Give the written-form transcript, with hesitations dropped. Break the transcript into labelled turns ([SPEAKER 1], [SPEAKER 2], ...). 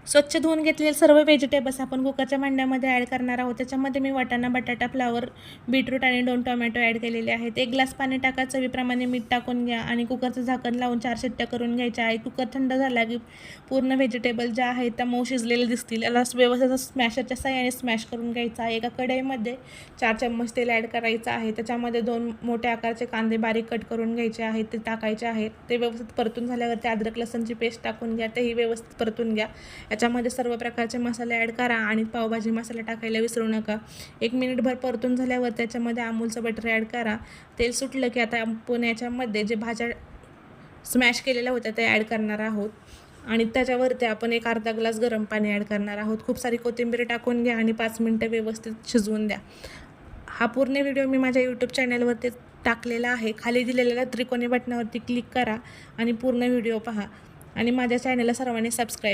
[SPEAKER 1] स्वच्छ धुवून घेतलेले सर्व व्हेजिटेबल्स आपण कुकरच्या भांड्यामध्ये ॲड करणार आहोत. त्याच्यामध्ये मी वाटाणा, बटाटा, फ्लावर, बीटरूट आणि 2 टोमॅटो ॲड केलेले आहेत. 1 ग्लास पाणी टाका, चवीप्रमाणे मीठ टाकून घ्या आणि कुकरचं झाकण लावून 4 शिट्ट्या करून घ्यायच्या आहे. कुकर थंड झाला की पूर्ण व्हेजिटेबल ज्या आहेत त्या मऊ शिजलेले दिसतील. याला व्यवस्थित स्मॅशरच्या साहाय्याने स्मॅश करून घ्यायचा आहे. एका कढईमध्ये 4 चम्मच तेल ॲड करायचं आहे. त्याच्यामध्ये 2 मोठ्या आकाराचे कांदे बारीक कट करून घ्यायचे आहेत, ते टाकायचे आहेत. ते व्यवस्थित परतून झाल्यावरती अद्रक लसूणची पेस्ट टाकून घ्या, तेही व्यवस्थित परतून घ्या. याच्यामध्ये सर्व प्रकारचे मसाले ॲड करा आणि पावभाजी मसाला टाकायला विसरू नका. 1 मिनिटभर परतून झाल्यावर त्याच्यामध्ये अमूलचं बटर ॲड करा. तेल सुटलं की आता आपण याच्यामध्ये जे भाज्या स्मॅश केलेल्या होत्या ते ॲड करणार आहोत आणि त्याच्यावरती आपण एक अर्धा ग्लास गरम पाणी ॲड करणार आहोत. खूप सारी कोथिंबीर टाकून घ्या आणि 5 मिनटं व्यवस्थित शिजवून द्या. हा पूर्ण व्हिडिओ मी माझ्या यूट्यूब चॅनलवरती टाकलेला आहे. खाली दिलेल्या त्रिकोणी बटनावरती क्लिक करा आणि पूर्ण व्हिडिओ पहा आणि माझ्या चॅनलला सर्वांनी सबस्क्राईब